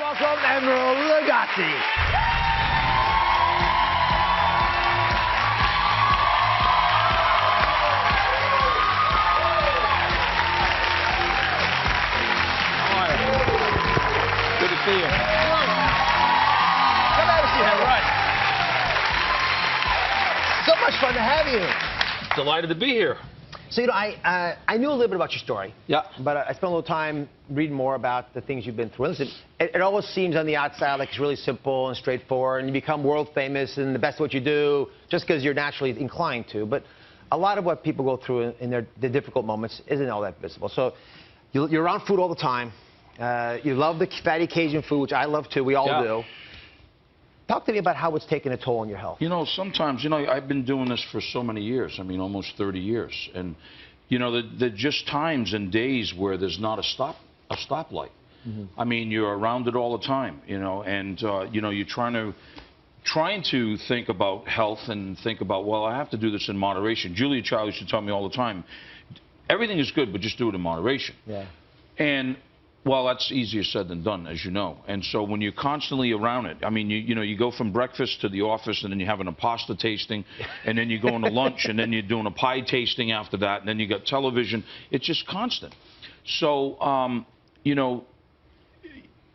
welcome Emeril Lagasse. Good to see you. Come have a seat. All right. So much fun to have you. Delighted to be here. So, you know, I knew a little bit about your story. Yeah. But I spent a little time reading more about the things you've been through. Listen, it always seems on the outside like it's really simple and straightforward, and you become world famous and the best at what you do just because you're naturally inclined to. But a lot of what people go through in their difficult moments isn't all that visible. So you're around food all the time. You love the fatty Cajun food, which I love too. We all do. Talk to me about how it's taken a toll on your health. You know, sometimes, you know, I've been doing this for so many years. I mean, almost 30 years. And, you know, there are just times and days where there's not a stoplight. Mm-hmm. I mean, you're around it all the time, you know, and, you know, you're trying to think about health and think about, well, I have to do this in moderation. Julia Child used to tell me all the time, everything is good, but just do it in moderation. Yeah. And well, that's easier said than done, as you know. And so when you're constantly around it, I mean, you know, you go from breakfast to the office, and then you're having a pasta tasting, and then you're going to lunch, and then you're doing a pie tasting after that, and then you got television. It's just constant. So, you know,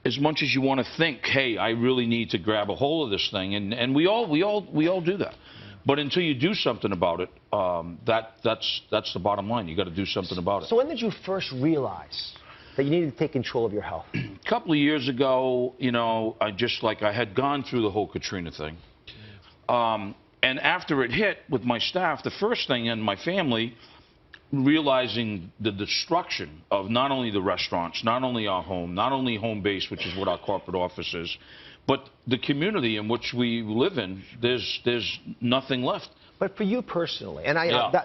as much as you want to think, hey, I really need to grab a hold of this thing, and we all do that. But until you do something about it, that's the bottom line. You got to do something about it. So when did you first realize that you needed to take control of your health? A couple of years ago, you know, I had gone through the whole Katrina thing. And after it hit with my staff, the first thing in my family, realizing the destruction of not only the restaurants, not only our home, not only home base, which is what our corporate office is, but the community in which we live in, there's nothing left. But for you personally, and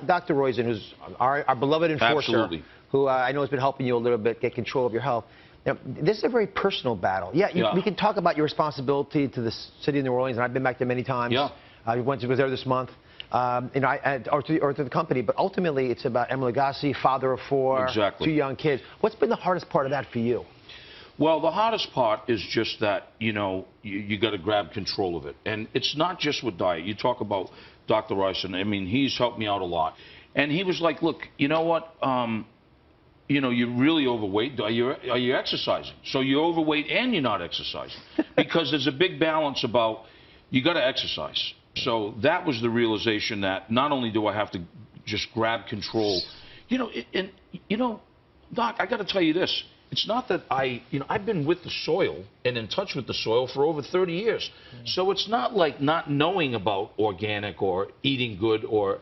Dr. Roizen, who's our beloved enforcer, absolutely, who I know has been helping you a little bit get control of your health. Now, this is a very personal battle. We can talk about your responsibility to the city of New Orleans, and I've been back there many times. Yeah. I was there this month, or to the company. But ultimately, it's about Emeril Lagasse, father of four, exactly, 2 young kids. What's been the hardest part of that for you? Well, the hardest part is just that, you know, you got to grab control of it. And it's not just with diet. You talk about Dr. Roizen. I mean, he's helped me out a lot. And he was like, look, you know what? You know, you're really overweight. Are you exercising? So you're overweight and you're not exercising. Because there's a big balance about, you got to exercise. So that was the realization that not only do I have to just grab control, you know, and, you know, Doc, I got to tell you this. It's not that I've been with the soil and in touch with the soil for over 30 years. So it's not like not knowing about organic or eating good, or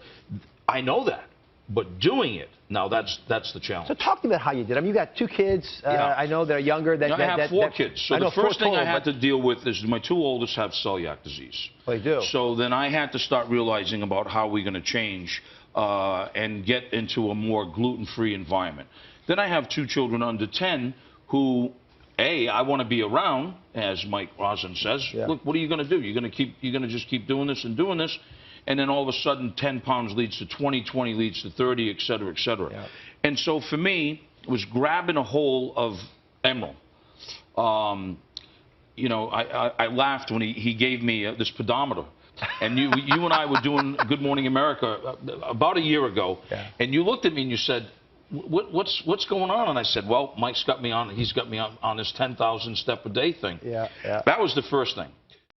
I know that. But doing it, now that's the challenge. So talk to me about how you did. I mean, you got 2 kids. I know they're younger. I have 4 kids. So the first thing I had to deal with is my 2 oldest have celiac disease. They do. So then I had to start realizing about how we're going to change and get into a more gluten-free environment. Then I have 2 children under 10 who, I want to be around, as Mike Rosen says. Yeah. Look, what are you going to do? You're going to just keep doing this and doing this. And then all of a sudden, 10 pounds leads to 20, 20 leads to 30, et cetera, et cetera. Yeah. And so for me, it was grabbing a hold of Emeril. You know, I laughed when he gave me this pedometer. And you and I were doing Good Morning America about a year ago. Yeah. And you looked at me and you said, what's going on? And I said, well, Mike's got me on, he's got me on this 10,000 step a day thing. Yeah, yeah. That was the first thing.